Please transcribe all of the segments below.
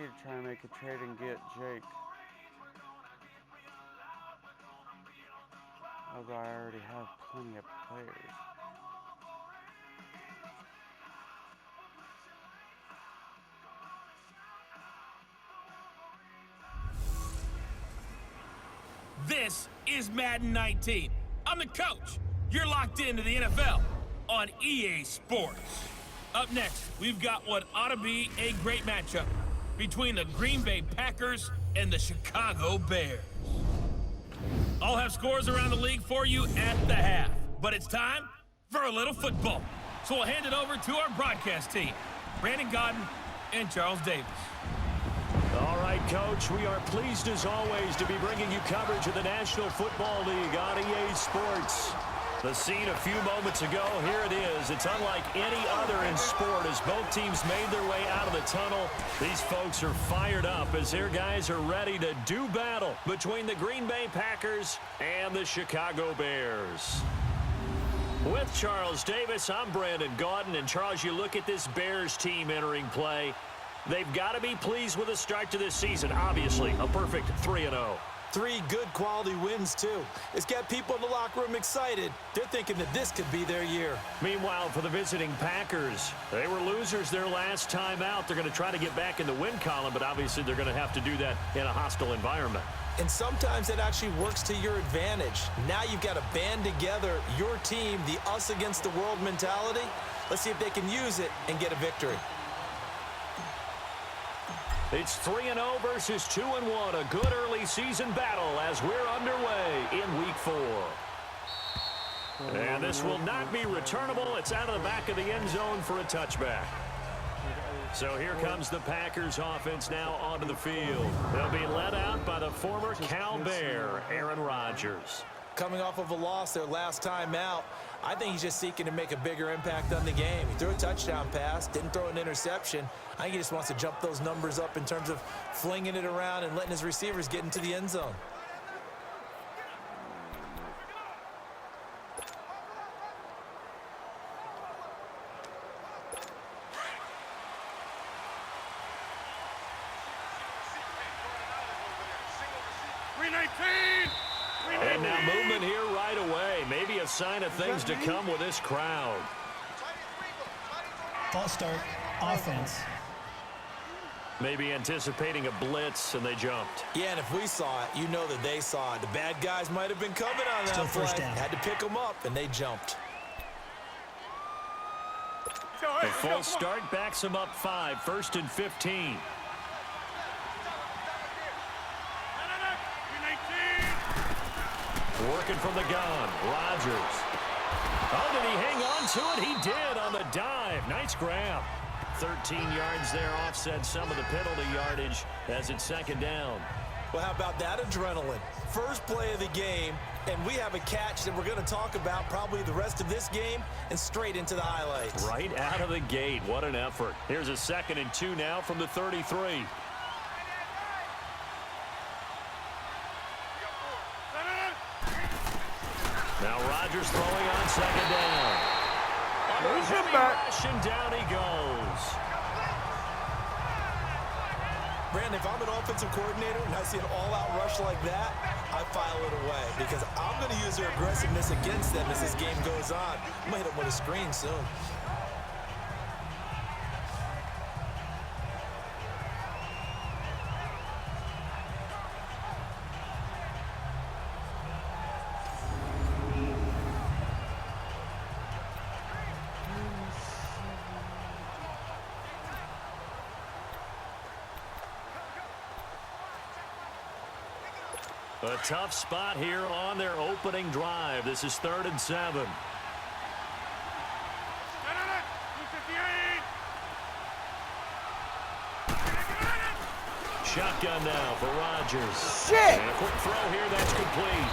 need to try and make a trade and get Jake. Although I already have plenty of players. This is Madden 19. I'm the coach. You're locked into the NFL on EA Sports. Up next, we've got what ought to be a great matchup between the Green Bay Packers and the Chicago Bears. I'll have scores around the league for you at the half, but it's time for a little football. So we'll hand it over to our broadcast team, Brandon Godden and Charles Davis. All right, Coach, we are pleased as always to be bringing you coverage of the National Football League on EA Sports. The scene a few moments ago, here it is. It's unlike any other in sport as both teams made their way out of the tunnel. These folks are fired up as their guys are ready to do battle between the Green Bay Packers and the Chicago Bears. With Charles Davis, I'm Brandon Gaudin. And Charles, you look at this Bears team entering play. They've got to be pleased with the start to this season. Obviously, a perfect 3-0. 3 good quality wins, too. It's got people in the locker room excited. They're thinking that this could be their year. Meanwhile, for the visiting Packers, they were losers their last time out. They're going to try to get back in the win column, but obviously they're going to have to do that in a hostile environment. And sometimes it actually works to your advantage. Now you've got to band together your team, the us against the world mentality. Let's see if they can use it and get a victory. It's 3-0 versus 2-1. A good early season battle as we're underway in Week 4. And this will not be returnable. It's out of the back of the end zone for a touchback. So here comes the Packers offense now onto the field. They'll be led out by the former Cal Bear, Aaron Rodgers. Coming off of a loss their last time out, I think he's just seeking to make a bigger impact on the game. He threw a touchdown pass, didn't throw an interception. I think he just wants to jump those numbers up in terms of flinging it around and letting his receivers get into the end zone. And now movement here right away. Maybe a sign of things to come with this crowd. False start, offense. Maybe anticipating a blitz, and they jumped. Yeah, and if we saw it, you know that they saw it. The bad guys might have been coming on that play. Had to pick them up, and they jumped. The false start backs them up 5, 1st and 15. Working from the gun, Rodgers. Oh, did he hang on to it? He did on the dive. Nice grab. 13 yards there, offset some of the penalty yardage as it's 2nd down. Well, how about that adrenaline? First play of the game, and we have a catch that we're going to talk about probably the rest of this game and straight into the highlights. Right out of the gate. What an effort. Here's a 2nd and 2 now from the 33. Now Rodgers throwing on 2nd down. On a heavy rush, and down he goes. Brandon, if I'm an offensive coordinator and I see an all-out rush like that, I file it away because I'm going to use their aggressiveness against them as this game goes on. I'm going to hit them with a screen soon. A tough spot here on their opening drive. This is 3rd and 7. Shotgun now for Rodgers. Shit! And a quick throw here, that's complete.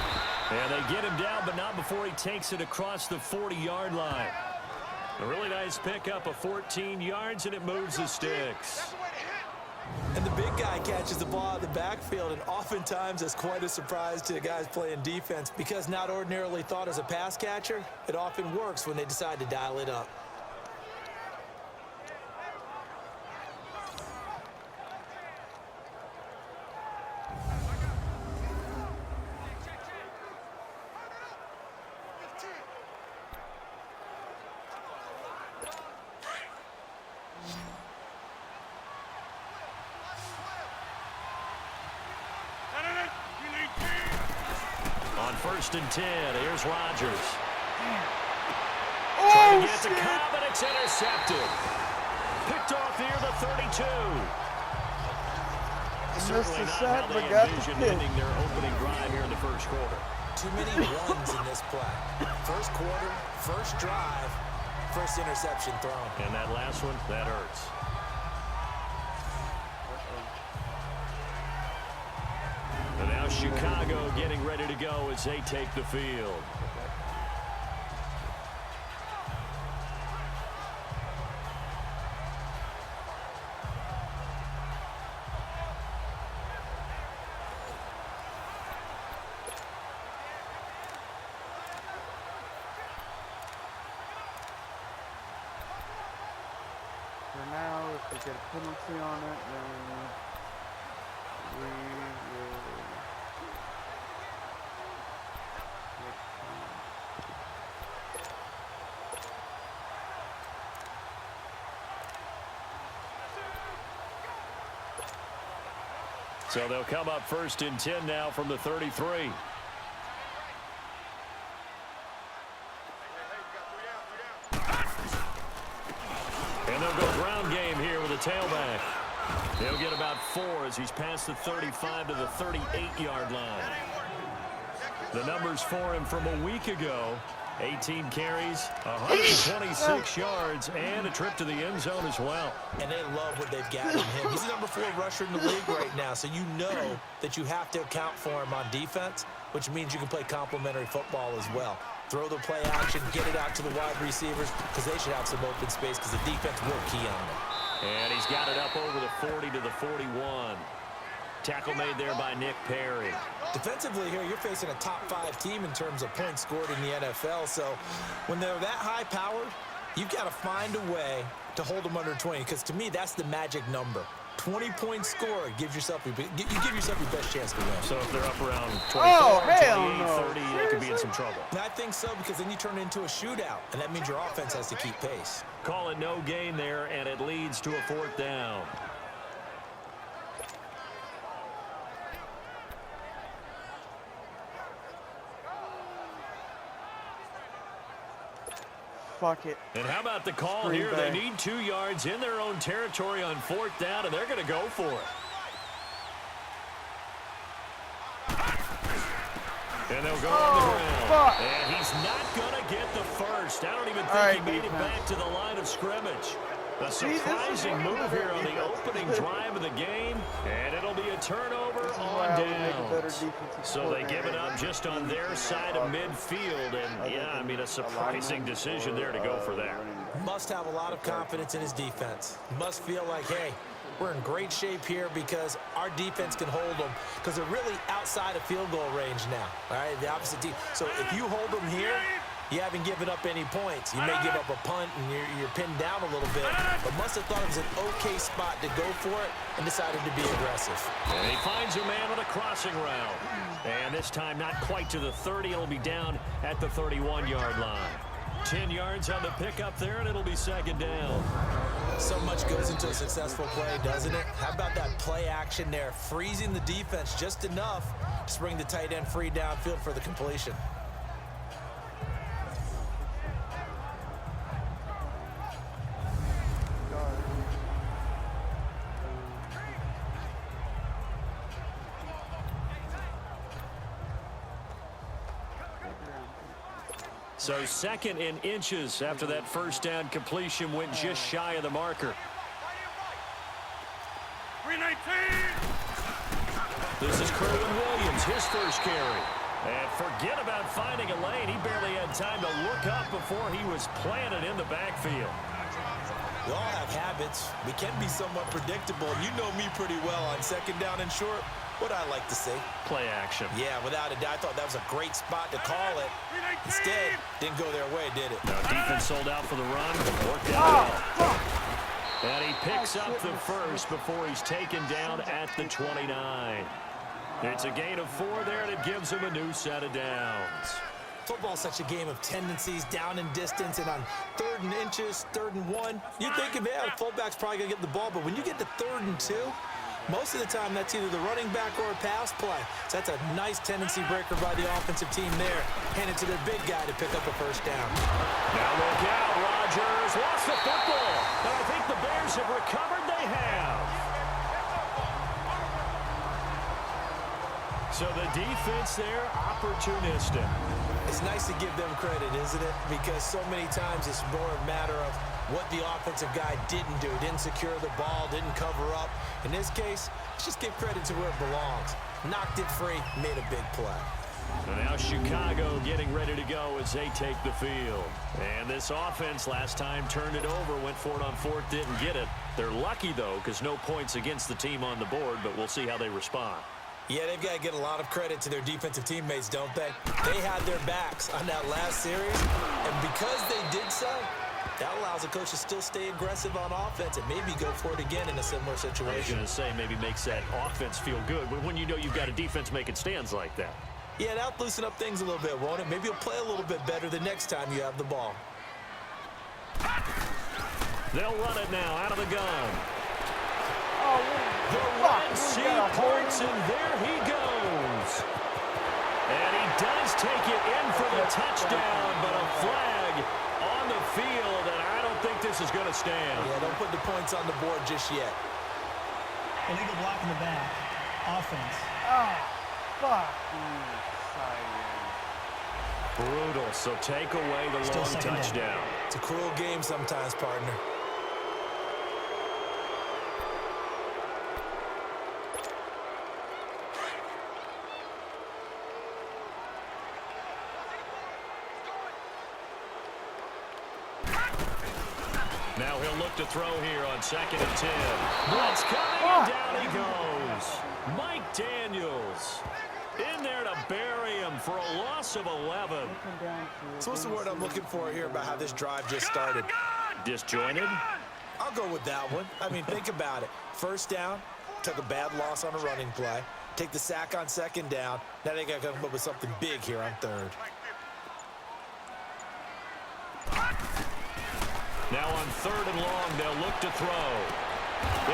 And they get him down, but not before he takes it across the 40-yard line. A really nice pickup of 14 yards, and it moves the sticks. And the big guy catches the ball out of the backfield, and oftentimes it's quite a surprise to the guys playing defense because not ordinarily thought as a pass catcher, it often works when they decide to dial it up. first and 10. Here's Rodgers. Oh, Trying to get to shit. Cobb, and it's intercepted. Picked off near the 32. Missed Certainly the not sack, how but they got the envisioned pick. ending their opening drive here in the first quarter. Too many ones in this play. First quarter, first drive, first interception thrown. And that last one, that hurts. And now Chicago getting ready to go as they take the field. For now, if we get a penalty on it, then we will. So they'll come up first and 10 now from the 33. And they'll go ground game here with a tailback. He'll get about 4 as he's past the 35 to the 38-yard line. The numbers for him from a week ago: 18 carries, 126 yards, and a trip to the end zone as well. And they love what they've got in him. He's the number 4 rusher in the league right now, so you know that you have to account for him on defense, which means you can play complementary football as well. Throw the play action, get it out to the wide receivers, because they should have some open space, because the defense will key on them. And he's got it up over the 40 to the 41. Tackle made there by Nick Perry. Defensively here, you're facing a top-5 team in terms of points scored in the NFL, so when they're that high-powered, you've got to find a way to hold them under 20, because to me, that's the magic number. 20-point score gives yourself you give yourself your best chance to win. So if they're up around 24, Oh, hell 28, no. 30, they could be in some trouble. And I think so, because then you turn it into a shootout, and that means your offense has to keep pace. Call it no gain there, and it leads to a 4th down. Fuck it. And how about the call Green here? Bay. They need 2 yards in their own territory on 4th down, and they're going to go for it. And they'll go on the ground. fuck. And he's not going to get the first. I don't even think All right, he made it defense. back to the line of scrimmage. A See, this is surprising why move here on the defense. opening drive of the game, and it'll be a turnover This is why on I would make a better downs. defensive So they coordinator give it up than just on their side of midfield, and yeah, I mean, a surprising decision there to go for that. Must have a lot of confidence in his defense. Must feel like, hey, we're in great shape here because our defense can hold them, because they're really outside of field goal range now. All right, the opposite team. So if you hold them here, you haven't given up any points. You may give up a punt and you're pinned down a little bit, but must have thought it was an okay spot to go for it and decided to be aggressive. And he finds a man on a crossing route. And this time not quite to the 30. It'll be down at the 31-yard line. 10 yards on the pickup there, and it'll be 2nd down. So much goes into a successful play, doesn't it? How about that play action there, freezing the defense just enough to bring the tight end free downfield for the completion. So 2nd in inches after that first down completion went just shy of the marker. 319. This is Kerwin Williams, his first carry. And forget about finding a lane. He barely had time to look up before he was planted in the backfield. We all have habits. We can be somewhat predictable. You know me pretty well on 2nd down and short. What I like to say. Play action. Yeah, without a doubt. I thought that was a great spot to call it. Instead, didn't go their way, did it? Now defense sold out for the run. Worked out well. And he picks up the first before he's taken down at the 29. It's a gain of 4 there, and it gives him a new set of downs. Football's such a game of tendencies, down and distance, and on 3rd and inches, 3rd and 1, you think of, yeah, the fullback's probably going to get the ball, but when you get to 3rd and 2, Most of the time, that's either the running back or a pass play. So that's a nice tendency breaker by the offensive team there. Hand it to their big guy to pick up a first down. Now look out, Rodgers lost the football. And I think the Bears have recovered. They have. So the defense there, opportunistic. It's nice to give them credit, isn't it? Because so many times it's more a matter of what the offensive guy didn't do. Didn't secure the ball, didn't cover up. In this case, let's just give credit to where it belongs. Knocked it free, made a big play. So now Chicago getting ready to go as they take the field. And this offense last time turned it over, went for it on fourth, didn't get it. They're lucky, though, because no points against the team on the board, but we'll see how they respond. Yeah, they've got to get a lot of credit to their defensive teammates, don't they? They had their backs on that last series, and because they did so, that allows the coach to still stay aggressive on offense and maybe go for it again in a similar situation. I was going to say maybe makes that offense feel good, but when you know you've got a defense making stands like that. Yeah, that'll loosen up things a little bit, won't it? Maybe you'll play a little bit better the next time you have the ball. They'll run it now out of the gun. The Fuck, Red Sea we got a parts, and there he goes. And he does take it in for the touchdown, but a flag on the field, and I don't think this is going to stand. Yeah, don't put the points on the board just yet. Illegal block in the back. Offense. Oh, fuck. Brutal, so take away the Still long second down. touchdown. It's a cruel game sometimes, partner. Now he'll look to throw here on 2nd and 10. Blitz coming, and down he goes. Mike Daniels in there to bury him for a loss of 11. So what's the word I'm looking for here about how this drive just started? Disjointed? I'll go with that one. I mean, think about it. First down, took a bad loss on a running play. Take the sack on 2nd down. Now they got to come up with something big here on 3rd. Now on 3rd and long, they'll look to throw.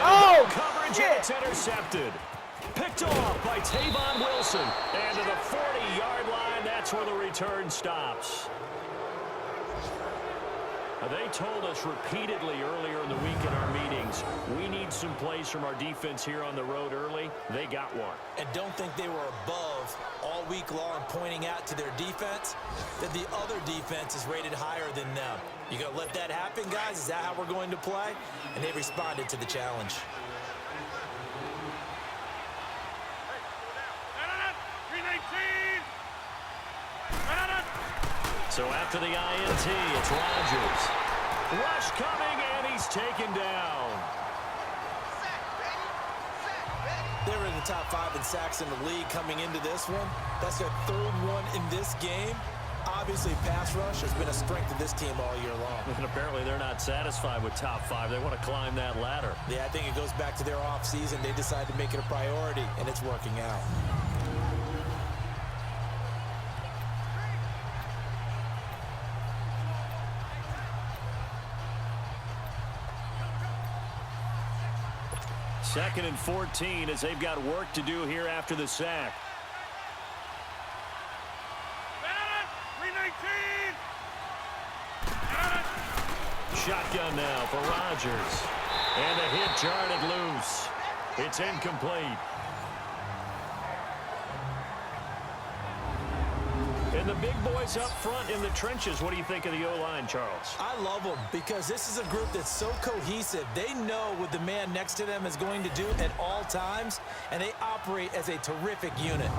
Oh, Coverage, shit. and it's intercepted. Picked off by Tavon Wilson. And to the 40-yard line, that's where the return stops. Now, they told us repeatedly earlier in the week in our meetings, we need some plays from our defense here on the road early. They got one. And don't think they were above all week long pointing out to their defense that the other defense is rated higher than them. You gonna let that happen, guys? Is that how we're going to play? And they responded to the challenge. So after the INT, it's Rodgers. Rush coming, and he's taken down. They were in the top 5 in sacks in the league coming into this one. That's their 3rd one in this game. Obviously, pass rush has been a strength of this team all year long. And apparently they're not satisfied with top 5. They want to climb that ladder. Yeah, I think it goes back to their offseason. They decided to make it a priority, and it's working out. Second and 14 as they've got work to do here after the sack. Shotgun now for Rodgers. And a hit jarred it loose. It's incomplete. And the big boys up front in the trenches. What do you think of the O-line, Charles? I love them because this is a group that's so cohesive. They know what the man next to them is going to do at all times, and they operate as a terrific unit.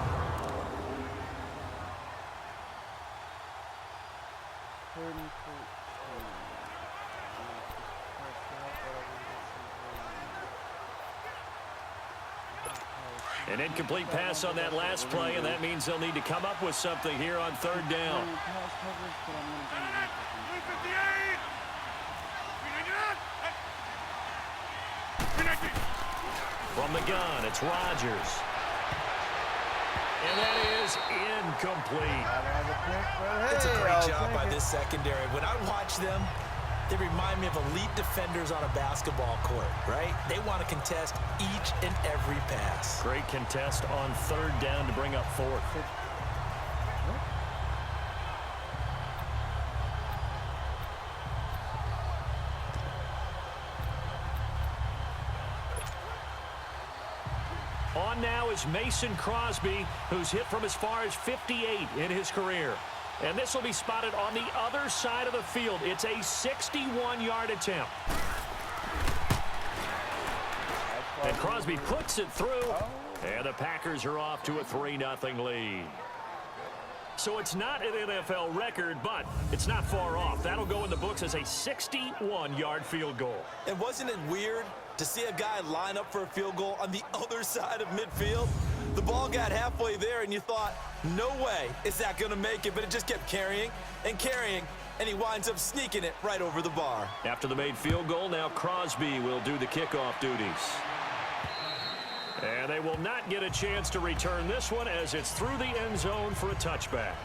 An incomplete pass on that last play, and that means they'll need to come up with something here on 3rd down. From the gun, it's Rodgers. And that is incomplete. It's a great job by this secondary. When I watch them, They remind me of elite defenders on a basketball court, right? They want to contest each and every pass. Great contest on third down to bring up fourth. On now is Mason Crosby, who's hit from as far as 58 in his career. And this will be spotted on the other side of the field. It's a 61-yard attempt. And Crosby puts it through. And the Packers are off to a 3-0 lead. So it's not an NFL record, but it's not far off. That'll go in the books as a 61-yard field goal. And wasn't it weird to see a guy line up for a field goal on the other side of midfield? The ball got halfway there, and you thought, no way is that going to make it, but it just kept carrying, and he winds up sneaking it right over the bar. After the made field goal, now Crosby will do the kickoff duties. And they will not get a chance to return this one as it's through the end zone for a touchback.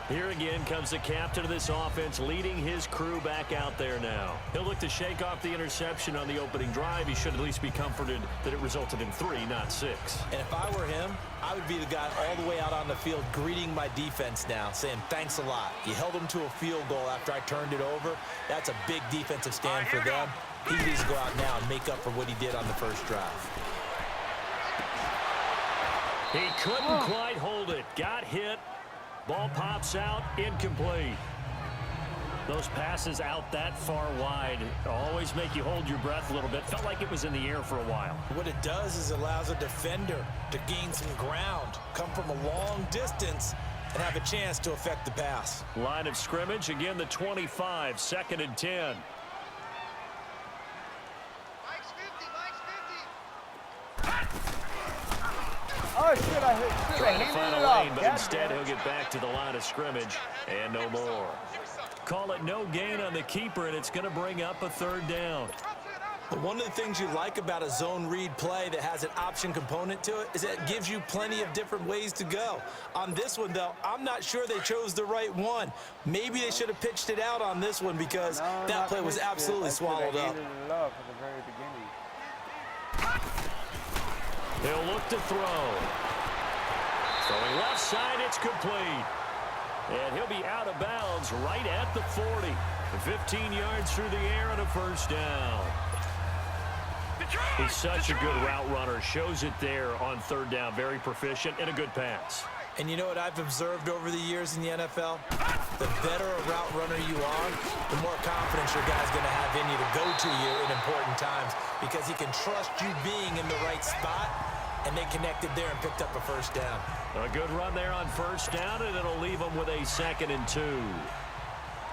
Here again comes the captain of this offense, leading his crew back out there now. He'll look to shake off the interception on the opening drive. He should at least be comforted that it resulted in 3, not 6. And if I were him, I would be the guy all the way out on the field greeting my defense now, saying thanks a lot. You held them to a field goal after I turned it over. That's a big defensive stand for them. He needs to go out now and make up for what he did on the first drive. He couldn't quite hold it. Got hit. Ball pops out, incomplete. Those passes out that far wide always make you hold your breath a little bit. Felt like it was in the air for a while. What it does is allows a defender to gain some ground, come from a long distance, and have a chance to affect the pass. Line of scrimmage, again the 25, 2nd and 10. Oh, shit, I hit. Trying to find a lane, but instead he'll get back to the line of scrimmage and no more. Call it no gain on the keeper, and it's going to bring up a 3rd down. But one of the things you like about a zone read play that has an option component to it is that it gives you plenty of different ways to go. On this one, though, I'm not sure they chose the right one. Maybe they should have pitched it out on this one because that play was absolutely swallowed up. They'll look to throw. Throwing left side, it's complete. And he'll be out of bounds right at the 40. 15 yards through the air and a 1st down. He's such a good route runner. Shows it there on 3rd down. Very proficient and a good pass. And you know what I've observed over the years in the NFL? The better a route runner you are, the more confidence your guy's going to have in you to go to you in important times because he can trust you being in the right spot, and they connected there and picked up a 1st down. A good run there on 1st down, and it'll leave them with a 2nd and 2.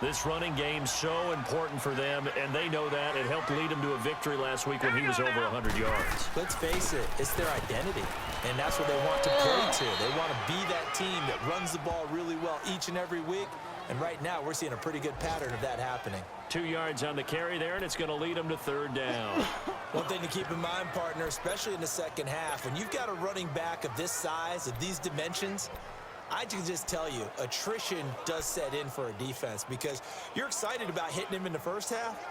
This running game's so important for them, and they know that. It helped lead them to a victory last week when he was over 100 yards. Let's face it, it's their identity, and that's what they want to play to. They want to be that team that runs the ball really well each and every week, and right now we're seeing a pretty good pattern of that happening. 2 yards on the carry there, and it's going to lead them to 3rd down. One thing to keep in mind, partner, especially in the second half, when you've got a running back of this size, of these dimensions, I can just tell you, attrition does set in for a defense because you're excited about hitting him in the first half.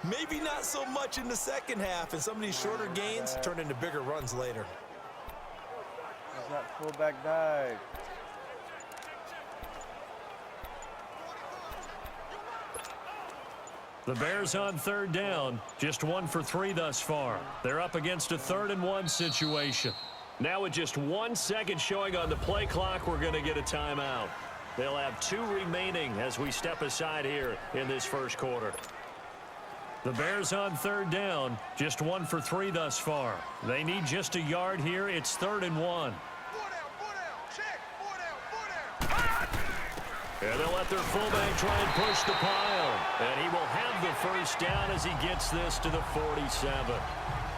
Maybe not so much in the second half, and some of these shorter gains turn into bigger runs later. Is that fullback dive? The Bears on 3rd down, just 1 for 3 thus far. They're up against a 3rd and 1 situation. Now with just 1 second showing on the play clock, we're going to get a timeout. They'll have 2 remaining as we step aside here in this first quarter. The Bears on 3rd down, just 1 for 3 thus far. They need just a yard here. It's 3rd and 1. And they'll let their fullback try and push the pile. And he will have the 1st down as he gets this to the 47.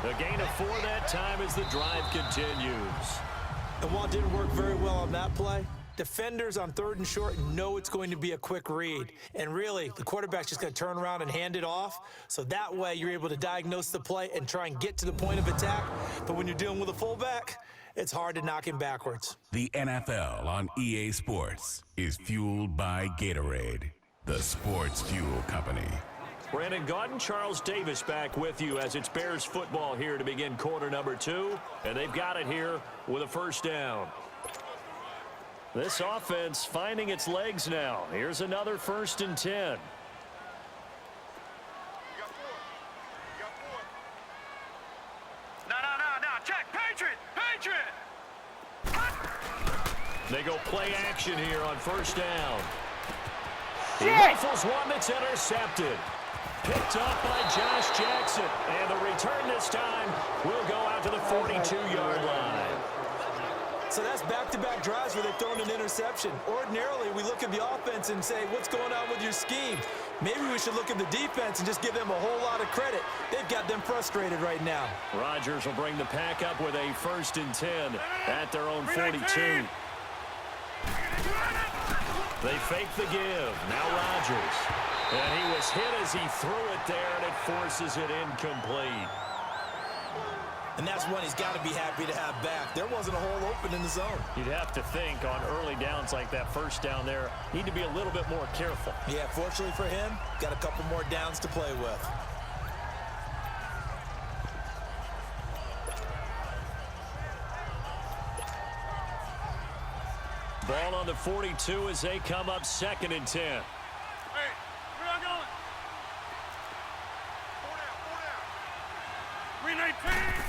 A gain of 4 that time as the drive continues. And while it didn't work very well on that play, defenders on 3rd and short know it's going to be a quick read. And really, the quarterback's just going to turn around and hand it off. So that way, you're able to diagnose the play and try and get to the point of attack. But when you're dealing with a fullback, it's hard to knock him backwards. The NFL on EA Sports is fueled by Gatorade, the sports fuel company. Brandon Gaudin, Charles Davis back with you as it's Bears football here to begin quarter number 2. And they've got it here with a first down. This offense finding its legs now. Here's another 1st and 10. They go play action here on first down. He rifles one that's intercepted. Picked up by Josh Jackson. And the return this time will go out to the 42-yard line. So that's back-to-back drives where they've thrown an interception. Ordinarily, we look at the offense and say, what's going on with your scheme? Maybe we should look at the defense and just give them a whole lot of credit. They've got them frustrated right now. Rodgers will bring the pack up with a 1st and 10 at their own 42. They fake the give. Now Rodgers. And he was hit as he threw it there, and it forces it incomplete. And that's one he's got to be happy to have back. There wasn't a hole open in the zone. You'd have to think on early downs like that, first down there, need to be a little bit more careful. Yeah, fortunately for him, got a couple more downs to play with. Ball on the 42 as they come up 2nd and 10. Hey, where y'all going? 4 down. 319.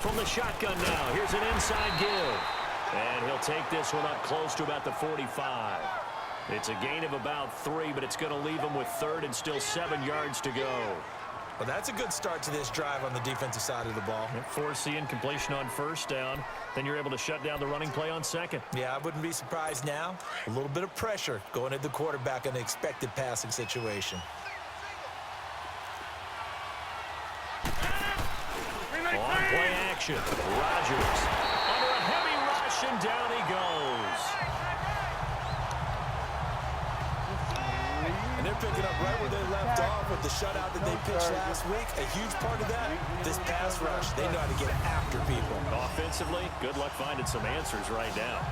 From the shotgun now, here's an inside give. And he'll take this one up close to about the 45. It's a gain of about 3, but it's going to leave him with 3rd and still 7 yards to go. Well, that's a good start to this drive on the defensive side of the ball. Force the incompletion on first down. Then you're able to shut down the running play on 2nd. Yeah, I wouldn't be surprised now. A little bit of pressure going at the quarterback in an expected passing situation. On play action, Rodgers under a heavy rush, and down he goes. And they're picking up right where they left off with the shutout that they pitched last week. A huge part of that, this pass rush. They know how to get after people. Offensively, good luck finding some answers right now.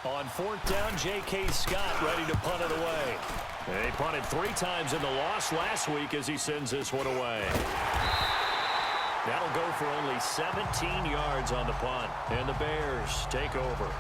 On 4th down, J.K. Scott ready to punt it away. They punted 3 times in the loss last week as he sends this one away. That'll go for only 17 yards on the punt, and the Bears take over.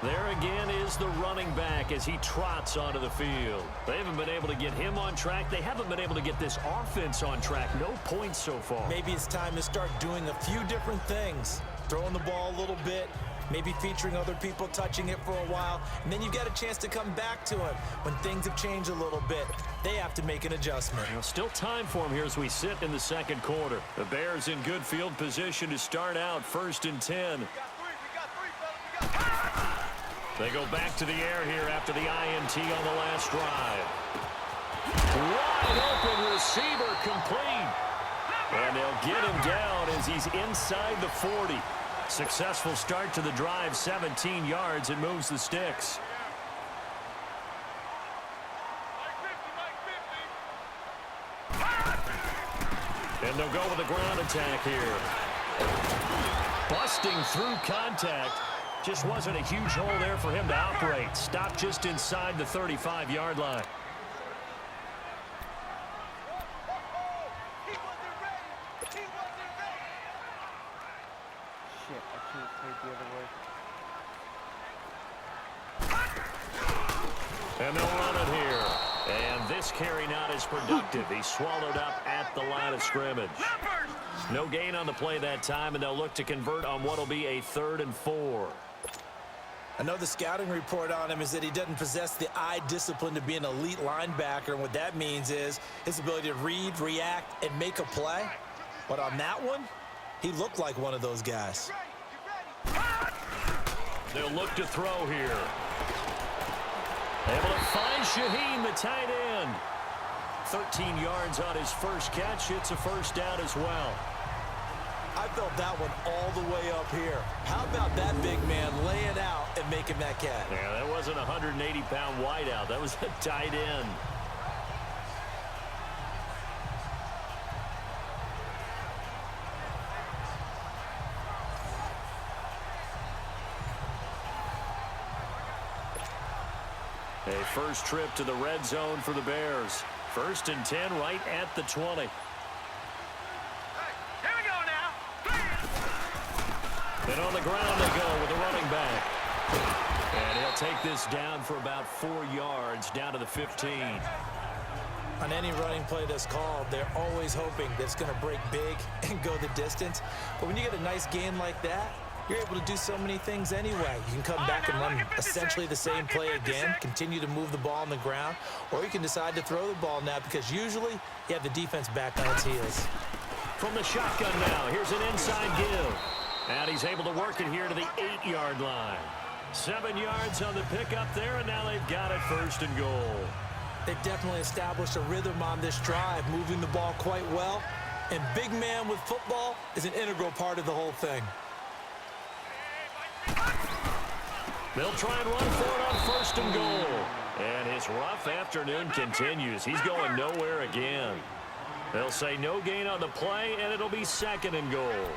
There again is the running back as he trots onto the field. They haven't been able to get him on track. They haven't been able to get this offense on track. No points so far. Maybe it's time to start doing a few different things. Throwing the ball a little bit, maybe featuring other people touching it for a while, and then you've got a chance to come back to him when things have changed a little bit. They have to make an adjustment. Well, still time for him here as we sit in the 2nd quarter. The Bears in good field position to start out 1st and 10. They go back to the air here after the INT on the last drive. Wide open receiver complete. And they'll get him down as he's inside the 40. Successful start to the drive, 17 yards, and moves the sticks. And they'll go with a ground attack here. Busting through contact. Just wasn't a huge hole there for him to operate. Stopped just inside the 35-yard line. Shit, I can't play the other way. And they'll run it here. And this carry not as productive. He's swallowed up at the line of scrimmage. No gain on the play that time, and they'll look to convert on what will be a 3rd and 4. I know the scouting report on him is that he doesn't possess the eye discipline to be an elite linebacker, and what that means is his ability to read, react, and make a play. But on that one, he looked like one of those guys. They'll look to throw here. Able to find Shaheen, the tight end. 13 yards on his first catch. It's a first down as well. I felt that one all the way up here. How about that big man laying out and making that catch? Yeah, that wasn't a 180-pound wideout. That was a tight end. A first trip to the red zone for the Bears. 1st and 10 right at the 20. Hey, here we go now. And on the ground they go with the running back. And he'll take this down for about 4 yards, down to the 15. On any running play that's called, they're always hoping that it's going to break big and go the distance. But when you get a nice gain like that, you're able to do so many things anyway. You can come back and run essentially the same play again, continue to move the ball on the ground, or you can decide to throw the ball now because usually you have the defense back on its heels. From the shotgun now, here's an inside give. And he's able to work it here to the 8-yard line. 7 yards on the pickup there, and now they've got it 1st and goal. They've definitely established a rhythm on this drive, moving the ball quite well. And big man with football is an integral part of the whole thing. They'll try and run for it on 1st and goal. And his rough afternoon continues. He's going nowhere again. They'll say no gain on the play, and it'll be 2nd and goal.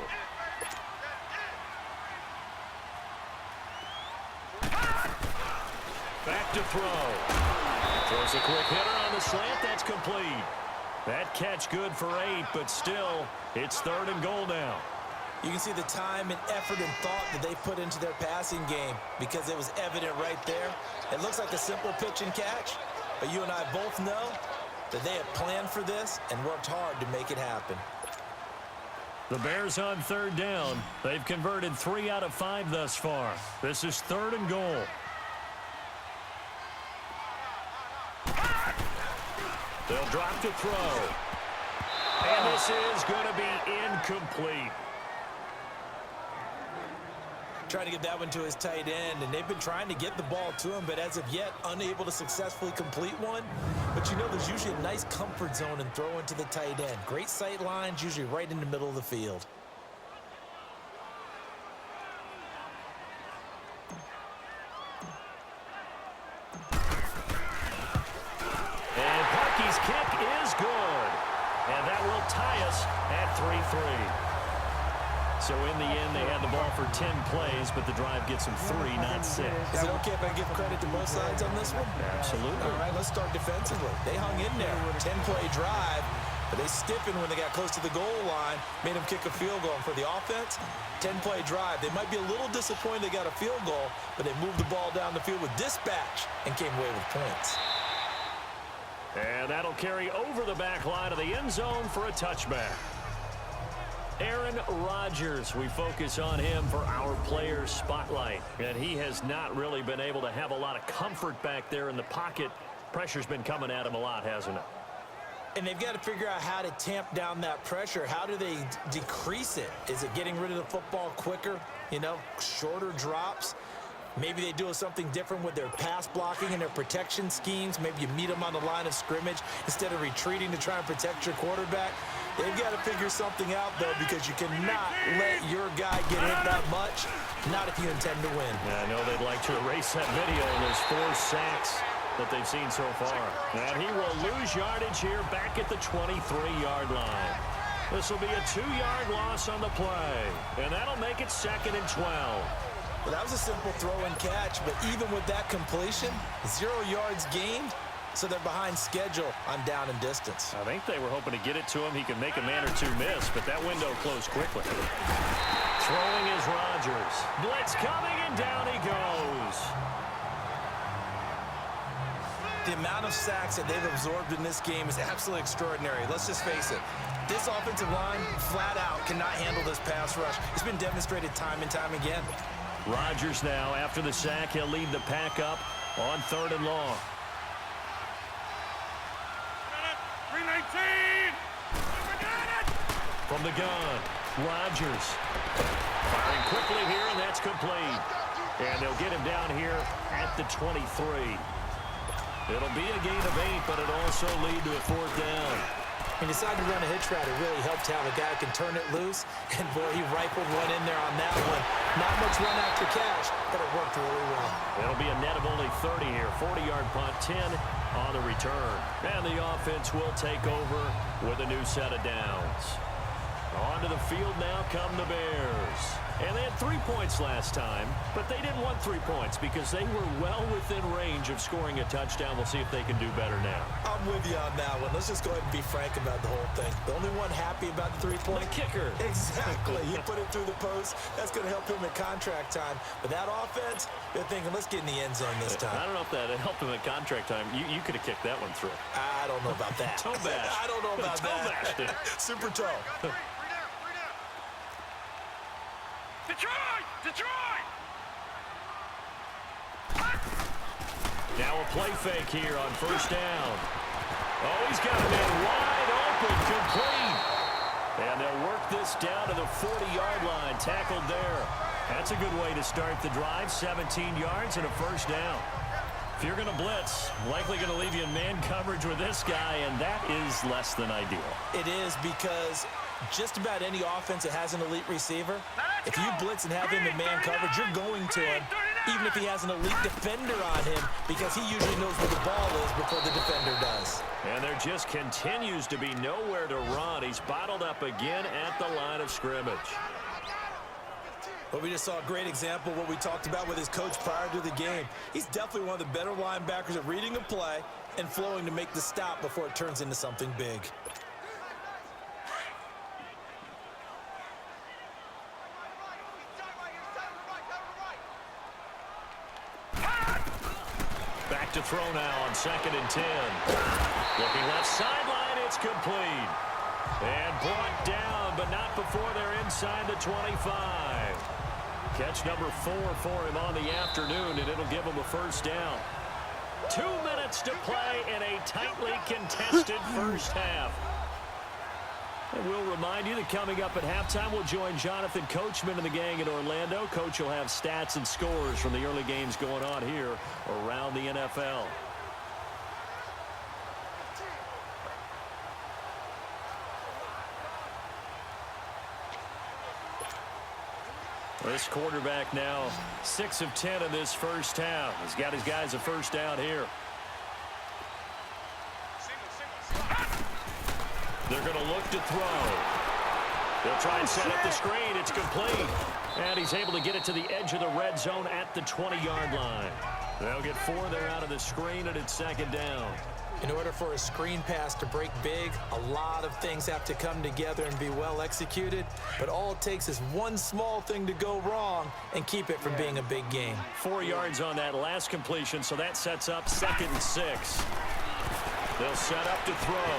Back to throw. Throws a quick hitter on the slant. That's complete. That catch good for 8, but still, it's 3rd and goal now. You can see the time and effort and thought that they put into their passing game because it was evident right there. It looks like a simple pitch and catch, but you and I both know that they have planned for this and worked hard to make it happen. The Bears on 3rd down. They've converted 3 out of 5 thus far. This is 3rd and goal. They'll drop to throw. And this is going to be incomplete. Trying to get that one to his tight end, and they've been trying to get the ball to him, but as of yet, unable to successfully complete one. But you know there's usually a nice comfort zone in throwing to the tight end. Great sight lines, usually right in the middle of the field. And Parkey's kick is good. And that will tie us at 3-3. So in the end, they had the ball for 10 plays, but the drive gets them 3, not 6. Is it okay if I give credit to both sides on this one? Absolutely. All right, let's start defensively. They hung in there with a 10-play drive, but they stiffened when they got close to the goal line, made them kick a field goal. And for the offense, 10-play drive. They might be a little disappointed they got a field goal, but they moved the ball down the field with dispatch and came away with points. And that'll carry over the back line of the end zone for a touchback. Aaron Rodgers, we focus on him for our players spotlight. And he has not really been able to have a lot of comfort back there in the pocket. Pressure's been coming at him a lot, hasn't it? And they've got to figure out how to tamp down that pressure. How do they decrease it? Is it getting rid of the football quicker? You know, shorter drops? Maybe they do something different with their pass blocking and their protection schemes. Maybe you meet them on the line of scrimmage instead of retreating to try and protect your quarterback. They've got to figure something out, though, because you cannot let your guy get hit that much, not if you intend to win. Yeah, I know they'd like to erase that video in those 4 sacks that they've seen so far. And he will lose yardage here back at the 23-yard line. This will be a 2-yard loss on the play, and that'll make it 2nd and 12. Well, that was a simple throw and catch, but even with that completion, 0 yards gained, so they're behind schedule on down and distance. I think they were hoping to get it to him. He could make a man or two miss, but that window closed quickly. Throwing is Rodgers. Blitz coming, and down he goes. The amount of sacks that they've absorbed in this game is absolutely extraordinary. Let's just face it. This offensive line, flat out, cannot handle this pass rush. It's been demonstrated time and time again. Rodgers now, after the sack, he'll lead the pack up on 3rd and long. 319! From the gun, Rodgers. Firing quickly here, and that's complete. And they'll get him down here at the 23. It'll be a gain of 8, but it'll also lead to a 4th down. He decided to run a hitch route. It really helped to have a guy who can turn it loose. And, boy, he rifled one in there on that one. Not much run after catch, but it worked really well. It'll be a net of only 30 here. 40-yard punt, 10 on the return. And the offense will take over with a new set of downs. Onto the field now come the Bears. And they had 3 points last time, but they didn't want 3 points because they were well within range of scoring a touchdown. We'll see if they can do better now. I'm with you on that one. Let's just go ahead and be frank about the whole thing. The only one happy about the 3-point kicker. Exactly. He put it through the post. That's going to help him at contract time. But that offense, they're thinking, let's get in the end zone this time. I don't know if that helped him at contract time. You could have kicked that one through. I don't know about that. Toe bash. I don't know about toe that. Bash, Super toe. Detroit! Detroit! Now a play fake here on first down. Oh, he's got a man wide open, complete. And they'll work this down to the 40-yard line, tackled there. That's a good way to start the drive, 17 yards and a first down. If you're going to blitz, likely going to leave you in man coverage with this guy, and that is less than ideal. It is because just about any offense that has an elite receiver, if you blitz and have him in man coverage, you're going to him, even if he has an elite defender on him, because he usually knows where the ball is before the defender does. And there just continues to be nowhere to run. He's bottled up again at the line of scrimmage. But we just saw a great example of what we talked about with his coach prior to the game. He's definitely one of the better linebackers at reading a play and flowing to make the stop before it turns into something big. Back to throw now on 2nd and 10. Looking left sideline, it's complete. And brought down, but not before they're inside the 25. Catch number 4 for him on the afternoon, and it'll give him a first down. 2 minutes to play in a tightly contested first half. And we'll remind you that coming up at halftime, we'll join Jonathan Coachman and the gang in Orlando. Coach will have stats and scores from the early games going on here around the NFL. This quarterback now 6 of 10 in this first half. He's got his guys a first down here. They're going to look to throw. They'll try and set up the screen. It's complete. And he's able to get it to the edge of the red zone at the 20-yard line. They'll get 4 there out of the screen, and it's 2nd down. In order for a screen pass to break big, a lot of things have to come together and be well executed. But all it takes is one small thing to go wrong and keep it from being a big game. 4 yards on that last completion, so that sets up 2nd and 6. They'll set up to throw.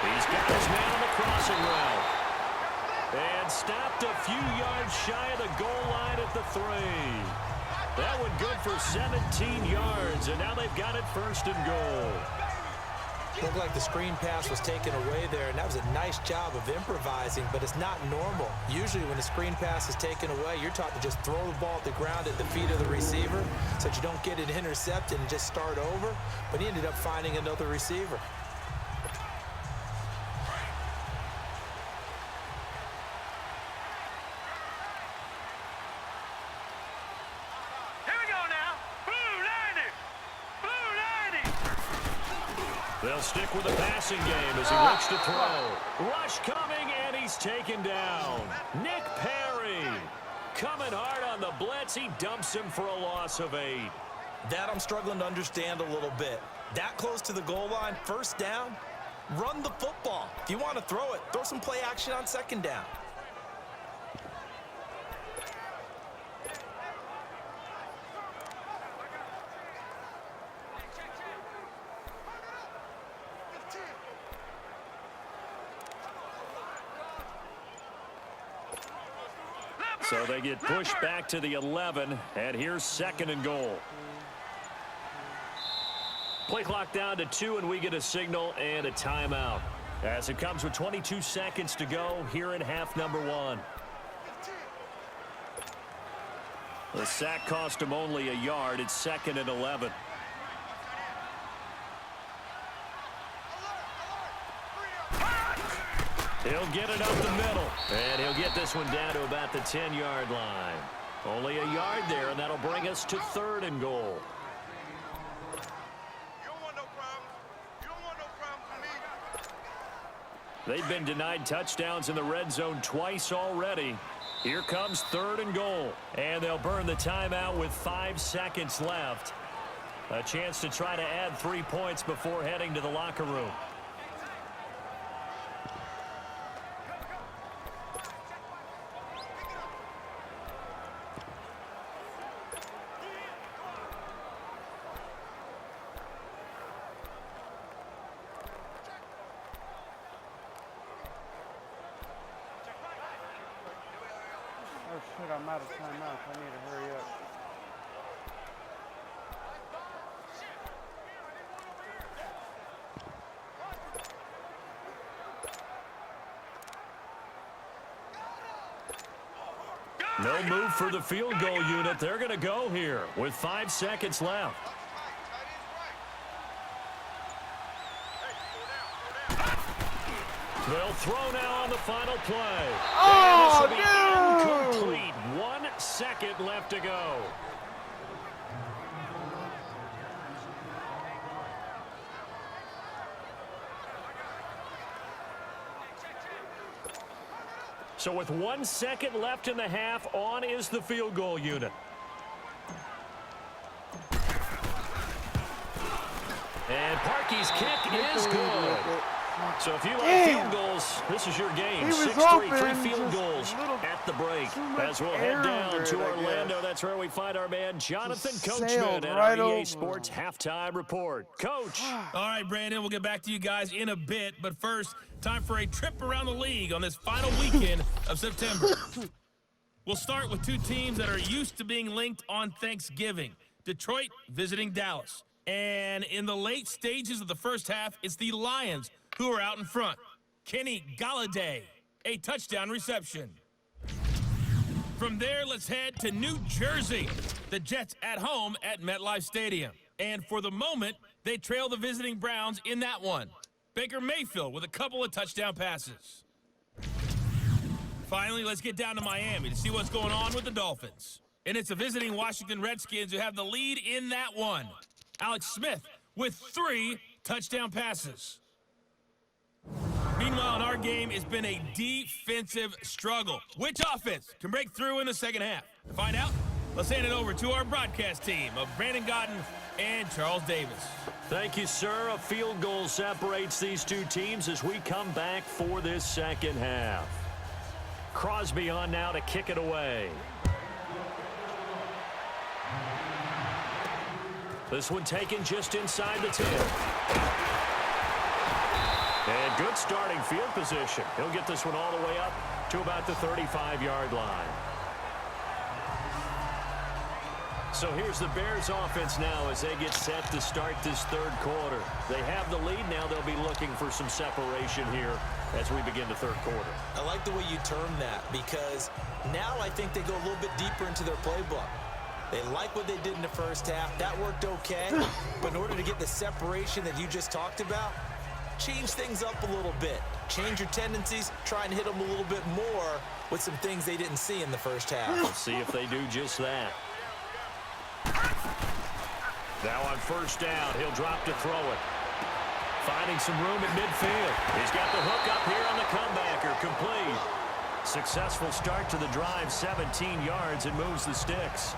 He's got his man on the crossing route. And stopped a few yards shy of the goal line at the 3. That one good for 17 yards, and now they've got it 1st and goal. Looked like the screen pass was taken away there, and that was a nice job of improvising, but it's not normal. Usually when a screen pass is taken away, you're taught to just throw the ball at the ground at the feet of the receiver so that you don't get it intercepted and just start over, but he ended up finding another receiver. They'll stick with the passing game as he looks to throw. Rush coming, and he's taken down. Nick Perry coming hard on the blitz. He dumps him for a loss of 8. That I'm struggling to understand a little bit. That close to the goal line, 1st down, run the football. If you want to throw it, throw some play action on 2nd down. So they get pushed back to the 11, and here's 2nd and goal. Play clock down to 2, and we get a signal and a timeout. As it comes with 22 seconds to go here in half number 1. The sack cost him only a yard. It's 2nd and 11. He'll get it up the middle, and he'll get this one down to about the 10-yard line. Only a yard there, and that'll bring us to 3rd and goal. They've been denied touchdowns in the red zone twice already. Here comes 3rd and goal. And they'll burn the timeout with 5 seconds left. A chance to try to add 3 points before heading to the locker room. Oh shit, I'm out of timeouts. I need to hurry up. No move for the field goal unit. They're going to go here with 5 seconds left. They'll throw now on the final play. Oh, and this will be incomplete. 1 second left to go. So with 1 second left in the half, on is the field goal unit. And Parkey's kick is good. So if you like field goals, this is your game. 6-3, 3 field goals at the break. As we'll head down to Orlando, that's where we find our man Jonathan Coachman at our EA Sports Halftime Report. Coach. All right, Brandon, we'll get back to you guys in a bit. But first, time for a trip around the league on this final weekend of September. We'll start with 2 teams that are used to being linked on Thanksgiving. Detroit visiting Dallas. And in the late stages of the first half, it's the Lions who are out in front. Kenny Galladay, a touchdown reception. From there, let's head to New Jersey. The Jets at home at MetLife Stadium. And for the moment, they trail the visiting Browns in that one. Baker Mayfield with a couple of touchdown passes. Finally, let's get down to Miami to see what's going on with the Dolphins. And it's the visiting Washington Redskins who have the lead in that one. Alex Smith with 3 touchdown passes. Meanwhile, in our game, it's been a defensive struggle. Which offense can break through in the second half? To find out, let's hand it over to our broadcast team of Brandon Godden and Charles Davis. Thank you, sir. A field goal separates these 2 teams as we come back for this second half. Crosby on now to kick it away. This one taken just inside the 10. And good starting field position. He'll get this one all the way up to about the 35-yard line. So here's the Bears offense now as they get set to start this 3rd quarter. They have the lead now. They'll be looking for some separation here as we begin the 3rd quarter. I like the way you term that because now I think they go a little bit deeper into their playbook. They like what they did in the first half. That worked okay. But in order to get the separation that you just talked about, change things up a little bit. Change your tendencies. Try and hit them a little bit more with some things they didn't see in the first half. Let's see if they do just that. Now on first down, he'll drop to throw it. Finding some room at midfield. He's got the hook up here on the comebacker. Complete. Successful start to the drive, 17 yards, and moves the sticks.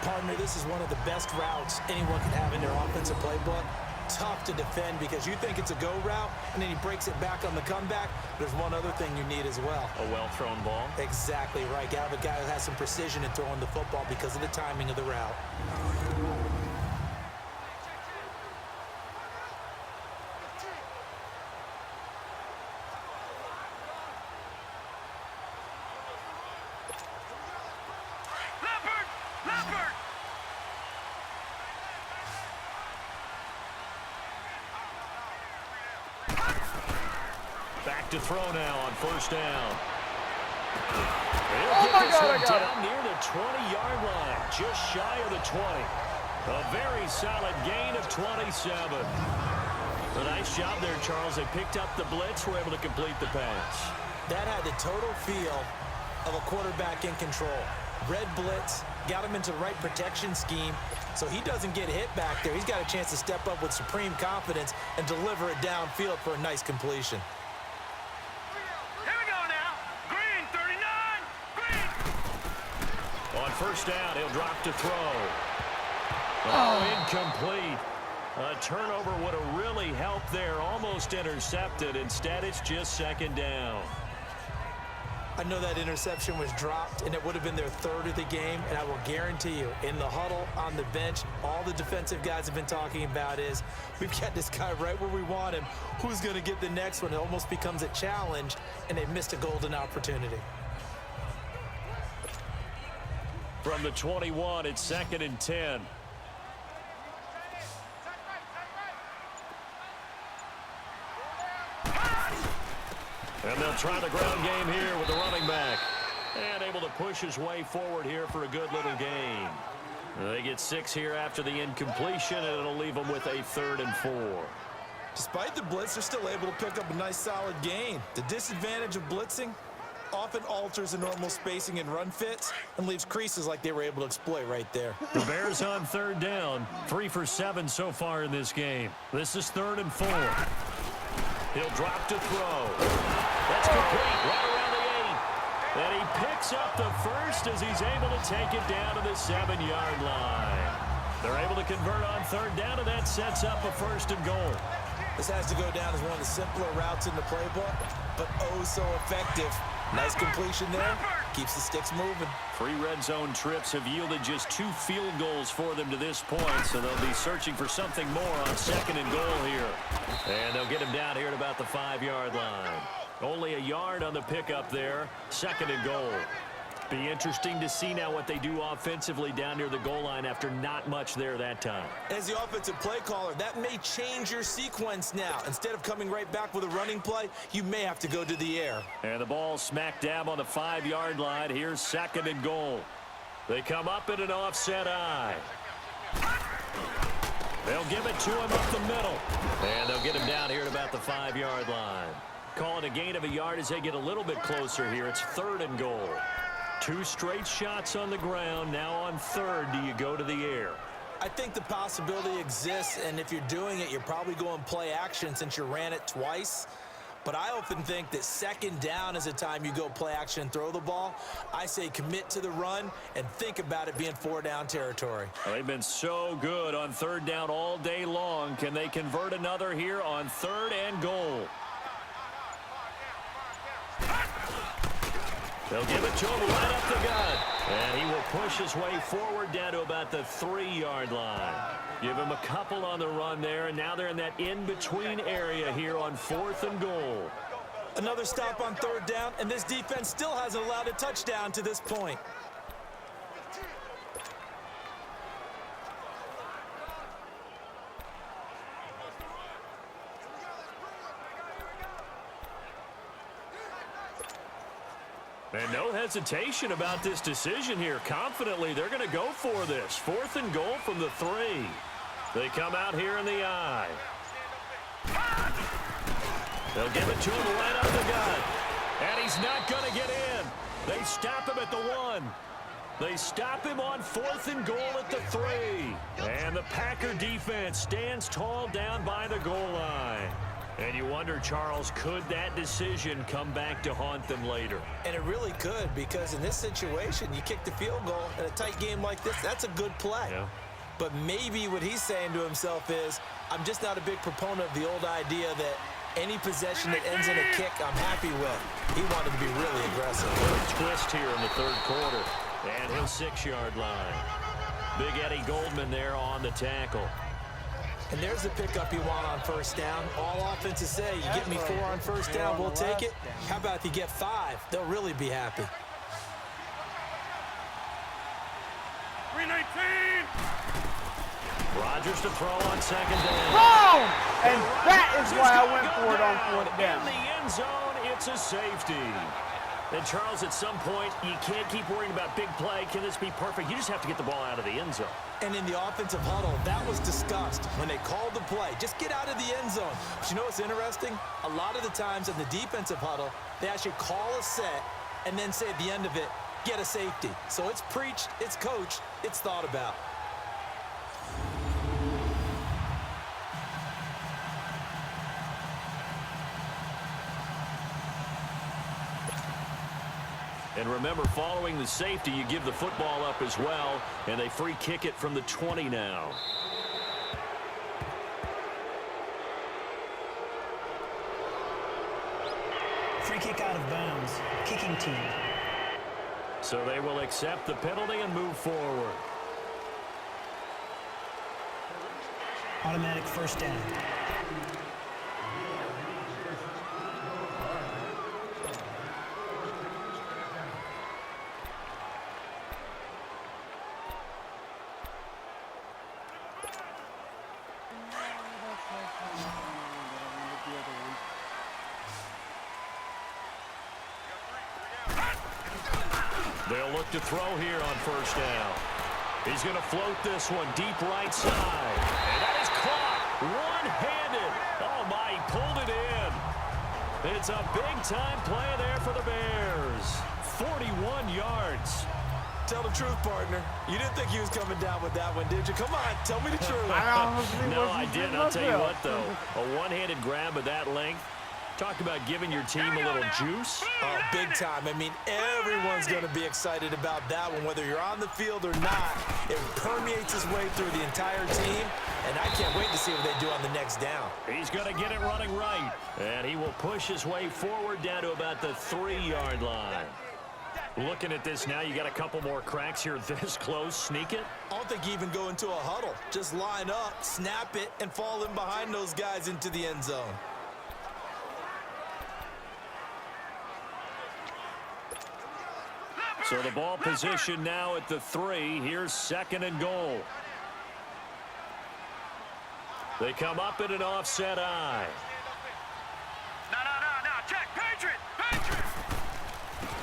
Partner, this is one of the best routes anyone can have in their offensive playbook. Tough to defend because you think it's a go route, and then he breaks it back on the comeback. There's one other thing you need as well. A well-thrown ball. Exactly right. Got to have a guy who has some precision in throwing the football because of the timing of the route. Back to throw now on first down. He'll get this one down near the 20-yard line, just shy of the 20. A very solid gain of 27. A nice job there, Charles. They picked up the blitz, were able to complete the pass. That had the total feel of a quarterback in control. Red blitz, got him into the right protection scheme, so he doesn't get hit back there. He's got a chance to step up with supreme confidence and deliver it downfield for a nice completion. first down. He'll drop to throw. Oh, incomplete. A turnover would have really helped there. Almost intercepted. Instead, it's just second down. I know that interception was dropped, and it would have been their third of the game, and I will guarantee you, in the huddle, on the bench, all the defensive guys have been talking about is, we've got this guy right where we want him. Who's going to get the next one? It almost becomes a challenge, and they missed a golden opportunity. From the 21, it's second and 10. And they'll try the ground game here with the running back. And able to push his way forward here for a good little gain. They get 6 here after the incompletion, and it'll leave them with a 3rd and 4. Despite the blitz, they're still able to pick up a nice solid gain. The disadvantage of blitzing often alters the normal spacing and run fits and leaves creases like they were able to exploit right there. The Bears on 3rd down. 3 for 7 so far in this game. This is 3rd and 4. He'll drop to throw. That's complete right around the 8. And he picks up the first as he's able to take it down to the 7-yard line. They're able to convert on 3rd down, and that sets up a 1st and goal. This has to go down as one of the simpler routes in the playbook, but oh so effective. Nice completion there. Keeps the sticks moving. 3 red zone trips have yielded just 2 field goals for them to this point, so they'll be searching for something more on 2nd and goal here. And they'll get him down here at about the 5-yard line. Only a yard on the pickup there. 2nd and goal. Be interesting to see now what they do offensively down near the goal line after not much there that time. As the offensive play caller, that may change your sequence now. Instead of coming right back with a running play, you may have to go to the air. And the ball smack dab on the 5-yard line. Here's 2nd and goal. They come up in an offset eye. They'll give it to him up the middle. And they'll get him down here at about the 5-yard line. Calling a gain of a yard as they get a little bit closer here. It's 3rd and goal. 2 straight shots on the ground. Now on 3rd, do you go to the air? I think the possibility exists, and if you're doing it, you're probably going play action since you ran it twice. But I often think that 2nd down is a time you go play action and throw the ball. I say commit to the run and think about it being 4-down territory. Well, they've been so good on 3rd down all day long. Can they convert another here on 3rd and goal? They'll give it to him right up the gut. And he will push his way forward down to about the 3-yard line. Give him a couple on the run there, and now they're in that in-between area here on 4th and goal. Another stop on 3rd down, and this defense still hasn't allowed a touchdown to this point. And no hesitation about this decision here. Confidently, they're going to go for this. 4th and goal from the 3. They come out here in the eye. They'll give it to him right up the gut. And he's not going to get in. They stop him at the 1. They stop him on 4th and goal at the 3. And the Packer defense stands tall down by the goal line. And you wonder, Charles, could that decision come back to haunt them later? And it really could, because in this situation, you kick the field goal in a tight game like this, that's a good play. Yeah. But maybe what he's saying to himself is, I'm just not a big proponent of the old idea that any possession that ends in a kick, I'm happy with. He wanted to be really aggressive. A twist here in the 3rd quarter. And his 6-yard line. Big Eddie Goldman there on the tackle. And there's the pickup you want on 1st down. All offenses say, you get me 4 on 1st down, we'll take it. How about if you get 5? They'll really be happy. 319. Rodgers to throw on 2nd down. Boom! And that is why I went for it on 4th down. In the end zone, it's a safety. And Charles, at some point, you can't keep worrying about big play. Can this be perfect? You just have to get the ball out of the end zone. And in the offensive huddle, that was discussed when they called the play. Just get out of the end zone. But you know what's interesting? A lot of the times in the defensive huddle, they actually call a set and then say at the end of it, get a safety. So it's preached, it's coached, it's thought about. And remember, following the safety, you give the football up as well, and they free kick it from the 20 now. Free kick out of bounds. Kicking team. So they will accept the penalty and move forward. Automatic first down. They'll look to throw here on first down. He's going to float this one deep right side. And that is caught one-handed. Oh, my, he pulled it in. It's a big-time play there for the Bears. 41 yards. Tell the truth, partner. You didn't think he was coming down with that one, did you? Come on, tell me the truth. No, I didn't. I'll tell you what, though. A one-handed grab of that length. Talk about giving your team a little juice. Oh, big time. I mean, everyone's going to be excited about that one, whether you're on the field or not. It permeates his way through the entire team, and I can't wait to see what they do on the next down. He's going to get it running right, and he will push his way forward down to about the 3-yard line. Looking at this now, you got a couple more cracks here this close. Sneak it. I don't think you even go into a huddle. Just line up, snap it, and fall in behind those guys into the end zone. So the ball position now at the 3. Here's 2nd and goal. They come up in an offset eye. No. Check. Patriot.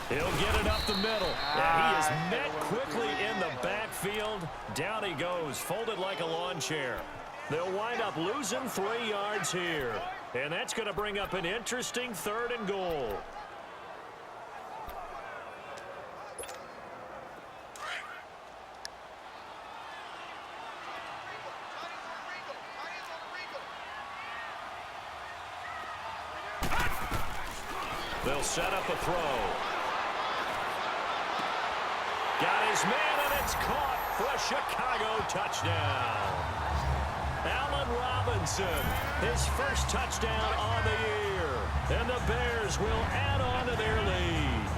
He'll get it up the middle. And he is met quickly in the backfield. Down he goes, folded like a lawn chair. They'll wind up losing 3 yards here. And that's going to bring up an interesting 3rd and goal. They'll set up a throw. Got his man, and it's caught for a Chicago touchdown. Allen Robinson, his first touchdown on the year. And the Bears will add on to their lead.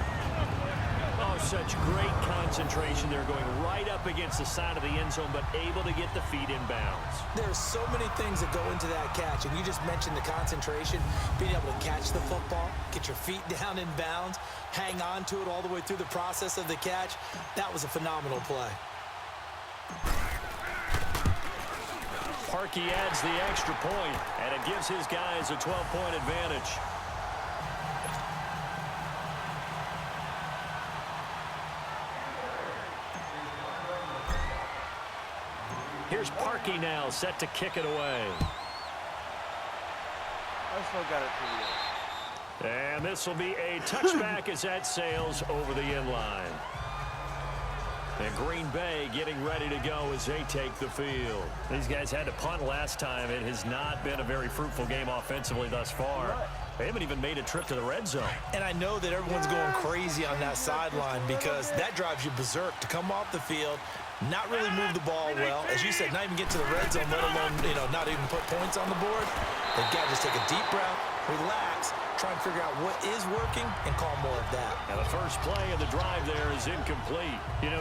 Oh, such great concentration. They're going right up against the side of the end zone, but able to get the feet in bounds. There's so many things that go into that catch, and you just mentioned the concentration, being able to catch the football, get your feet down in bounds, hang on to it all the way through the process of the catch. That was a phenomenal play. Parkey adds the extra point, and it gives his guys a 12-point advantage. Here's Parkey now, set to kick it away. I still got it for you. And this will be a touchback as that sails over the end line. And Green Bay getting ready to go as they take the field. These guys had to punt last time. It has not been a very fruitful game offensively thus far. They haven't even made a trip to the red zone. And I know that everyone's going crazy on that sideline because that drives you berserk to come off the field, not really move the ball well. As you said, not even get to the red zone, let alone, not even put points on the board. They've got to just take a deep breath, relax, try and figure out what is working and call more of that. Now the first play of the drive there is incomplete.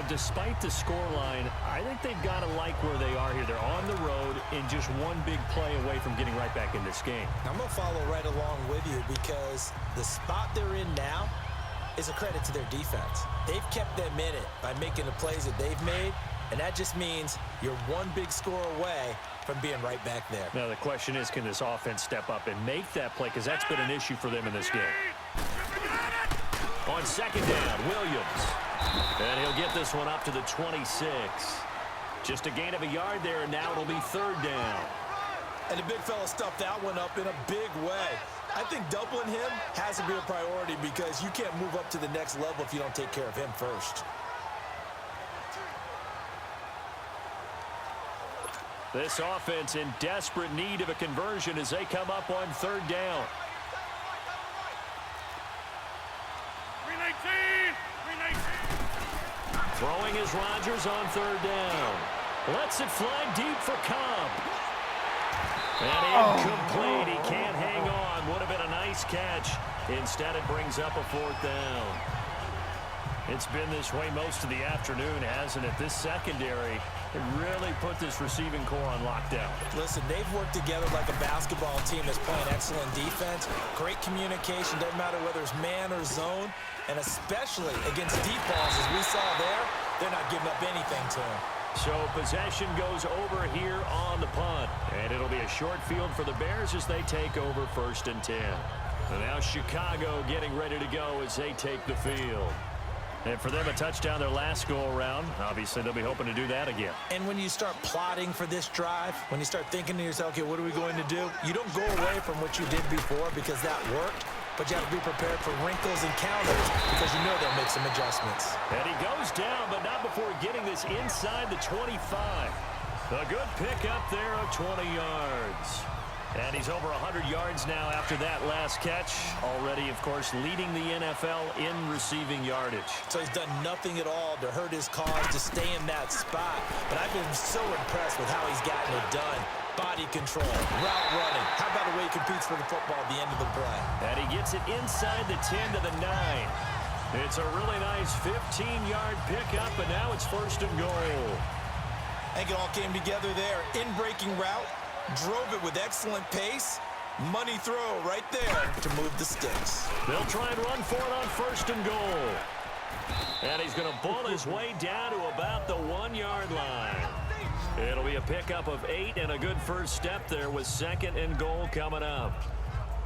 Despite the scoreline, I think they've got to like where they are here. They're on the road and just one big play away from getting right back in this game. I'm going to follow right along with you because the spot they're in now is a credit to their defense. They've kept them in it by making the plays that they've made, and that just means you're one big score away from being right back there. Now the question is, can this offense step up and make that play? Because that's been an issue for them in this game. On second down, Williams. And he'll get this one up to the 26. Just a gain of a yard there, and now it'll be 3rd down. And the big fella stuffed that one up in a big way. I think doubling him has to be a priority because you can't move up to the next level if you don't take care of him first. This offense in desperate need of a conversion as they come up on 3rd down. Green 19! Green Throwing is Rodgers on third down. Lets it fly deep for Cobb. And incomplete. He can't hang on. Would have been a nice catch. Instead, it brings up a fourth down. It's been this way most of the afternoon, hasn't it? This secondary really put this receiving core on lockdown. Listen, they've worked together like a basketball team that's playing excellent defense. Great communication, doesn't matter whether it's man or zone. And especially against deep balls, as we saw there, they're not giving up anything to them. So possession goes over here on the punt. And it'll be a short field for the Bears as they take over 1st and 10. And now Chicago getting ready to go as they take the field. And for them, a touchdown their last go-around. Obviously, they'll be hoping to do that again. And when you start plotting for this drive, when you start thinking to yourself, okay, what are we going to do? You don't go away from what you did before because that worked, but you have to be prepared for wrinkles and counters because you know they'll make some adjustments. And he goes down, but not before getting this inside the 25. A good pickup there of 20 yards. And he's over 100 yards now after that last catch. Already, of course, leading the NFL in receiving yardage. So he's done nothing at all to hurt his cause, to stay in that spot. But I've been so impressed with how he's gotten it done. Body control, route running. How about the way he competes for the football at the end of the play? And he gets it inside the 10 to the 9. It's a really nice 15-yard pickup, and now it's 1st and goal. I think it all came together there. In-breaking route. Drove it with excellent pace. Money throw right there to move the sticks. They'll try and run for it on 1st and goal. And he's going to bull his way down to about the 1-yard line. It'll be a pickup of 8 and a good first step there with 2nd and goal coming up.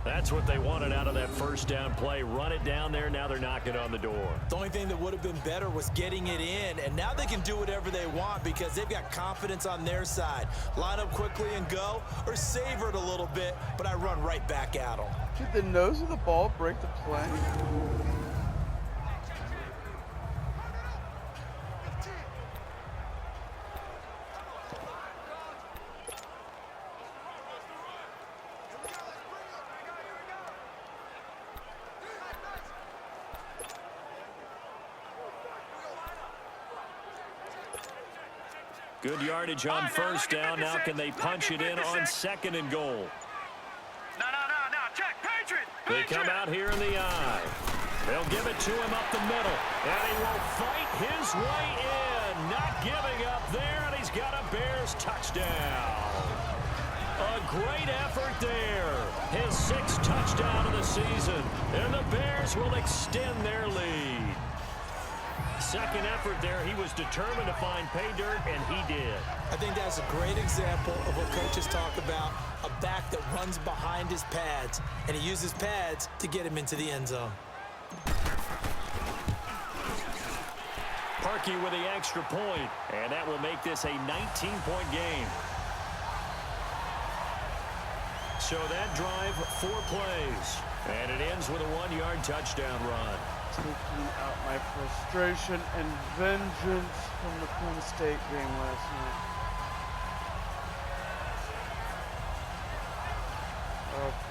That's what they wanted out of that first down play. Run it down there. Now they're knocking on the door. The only thing that would have been better was getting it in, and now they can do whatever they want because they've got confidence on their side. Line up quickly and go, or savor it a little bit, but I run right back at them. Did the nose of the ball break the play? Good yardage on first down. Now can they punch it in on 2nd and goal? No. Check. Patriot. They come out here in the eye. They'll give it to him up the middle. And he will fight his way in. Not giving up there. And he's got a Bears touchdown. A great effort there. His 6th touchdown of the season. And the Bears will extend their lead. Second effort there, he was determined to find pay dirt, and he did. I think that's a great example of what coaches talk about, a back that runs behind his pads, and he uses pads to get him into the end zone. Parkey with the extra point, and that will make this a 19-point game. So that drive, 4 plays, and it ends with a 1-yard touchdown run. Taking out my frustration and vengeance from the Penn State game last night.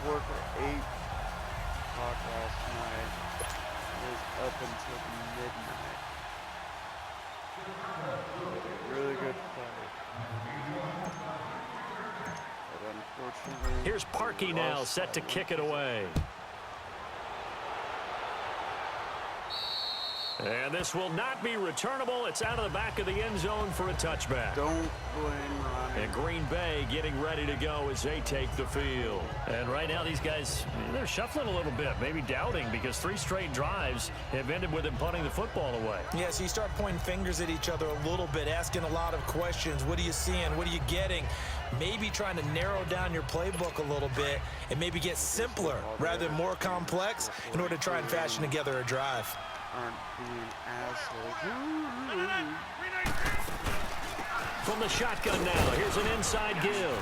Quarter 8 o'clock last night. It was up until midnight. Really good fight. But unfortunately, Here's Parkey now, set to kick it away. And this will not be returnable. It's out of the back of the end zone for a touchback. don't blame Ronnie. And Green Bay getting ready to go as they take the field. And right now these guys, they're shuffling a little bit, maybe doubting, because 3 straight drives have ended with them punting the football away. Yeah, so you start pointing fingers at each other a little bit, asking a lot of questions. What are you seeing? What are you getting? Maybe trying to narrow down your playbook a little bit and maybe get simpler rather than more complex in order to try and fashion together a drive. Aren't being assholes. From the shotgun now, here's an inside give.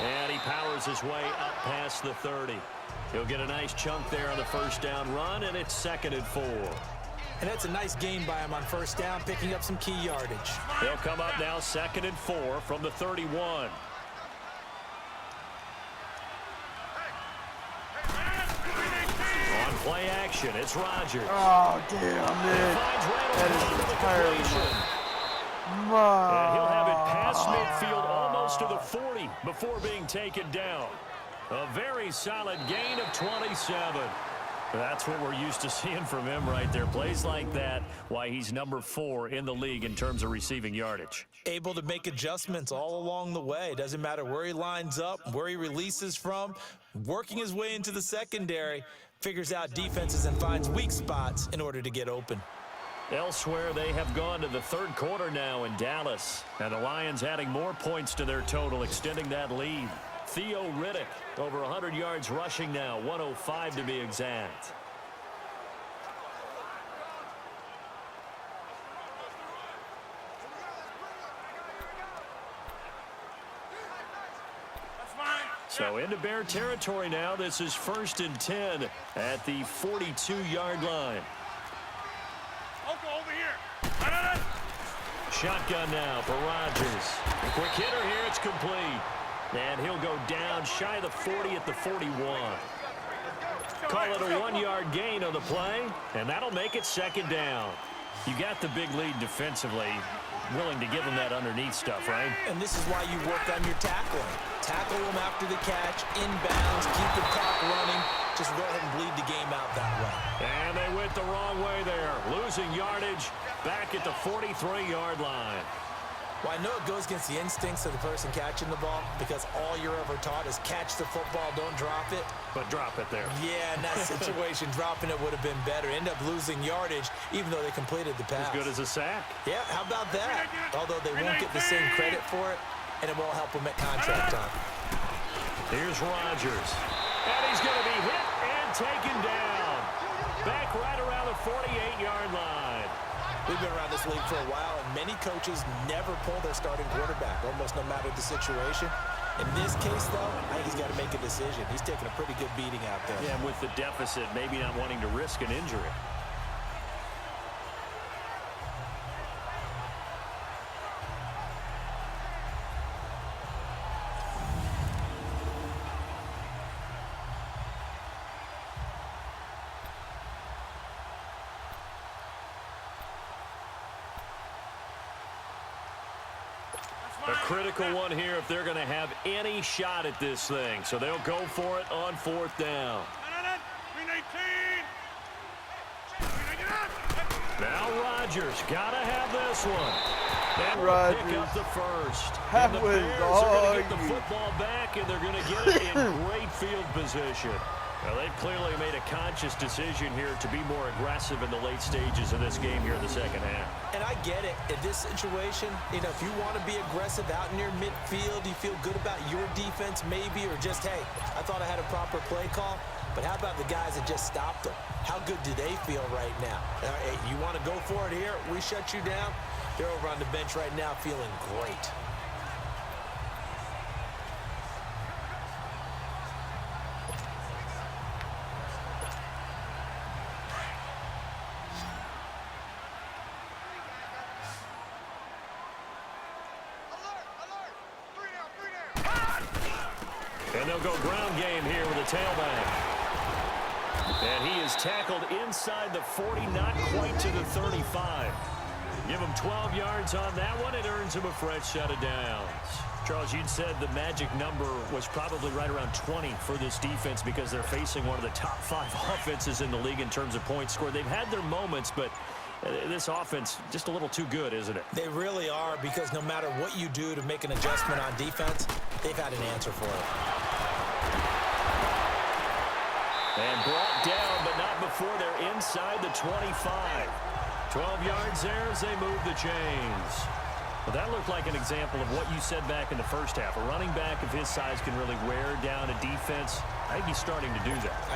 And he powers his way up past the 30. He'll get a nice chunk there on the first down run, and it's 2nd and 4. And that's a nice gain by him on first down, picking up some key yardage. They'll come up now 2nd and 4 from the 31. On play action, it's Rodgers. Oh, damn it. Finds Randall That is Cobb to the completion. And he'll have it past midfield almost to the 40 before being taken down. A very solid gain of 27. That's what we're used to seeing from him right there. Plays like that, why he's number 4 in the league in terms of receiving yardage. Able to make adjustments all along the way. Doesn't matter where he lines up, where he releases from, working his way into the secondary, figures out defenses and finds weak spots in order to get open. Elsewhere, they have gone to the third quarter now in Dallas. And the Lions adding more points to their total, extending that lead. Theo Riddick, over 100 yards rushing now, 105 to be exact. So into Bear territory now. This is 1st and 10 at the 42-yard line. Over here. Shotgun now for Rodgers. A quick hitter here, it's complete. And he'll go down shy of the 40 at the 41. Call it a 1-yard gain on the play, and that'll make it 2nd down. You got the big lead defensively. Willing to give them that underneath stuff, right? And this is why you work on your tackling. Tackle them after the catch, inbounds, keep the clock running. Just go ahead and bleed the game out that way. And they went the wrong way there. Losing yardage back at the 43-yard line. Well, I know it goes against the instincts of the person catching the ball because all you're ever taught is catch the football, don't drop it. But drop it there. Yeah, in that situation, dropping it would have been better. End up losing yardage even though they completed the pass. As good as a sack. Yeah, how about that? Although they won't get the same credit for it, and it won't help them at contract time. Here's Rodgers. And he's going to be hit and taken down. Back right around the 48-yard line. We've been around this league for a while, and many coaches never pull their starting quarterback, almost no matter the situation. In this case, though, I think he's got to make a decision. He's taking a pretty good beating out there. Yeah, and with the deficit, maybe not wanting to risk an injury. A critical one here if they're going to have any shot at this thing. So they'll go for it on 4th down. Now Rodgers got to have this one. And Rodgers. pick up the first. That And the was Bears are all going to get the you. football back, and they're going to get it in great field position. Well, they've clearly made a conscious decision here to be more aggressive in the late stages of this game here in the second half. And I get it. In this situation, you know, if you want to be aggressive out near midfield, you feel good about your defense maybe, or just, hey, I thought I had a proper play call. But how about the guys that just stopped them? How good do they feel right now? Hey, you want to go for it here? We shut you down? They're over on the bench right now feeling great. And they'll go ground game here with a tailback. And he is tackled inside the 40, not quite to the 35. Give him 12 yards on that one. It earns him a fresh set of downs. Charles, you'd said the magic number was probably right around 20 for this defense because they're facing one of the top 5 offenses in the league in terms of points scored. They've had their moments, but this offense just a little too good, isn't it? They really are, because no matter what you do to make an adjustment on defense, they've had an answer for it. And brought down, but not before they're inside the 25. 12 yards there as they move the chains. Well, that looked like an example of what you said back in the first half. A running back of his size can really wear down a defense. I think he's starting to do that.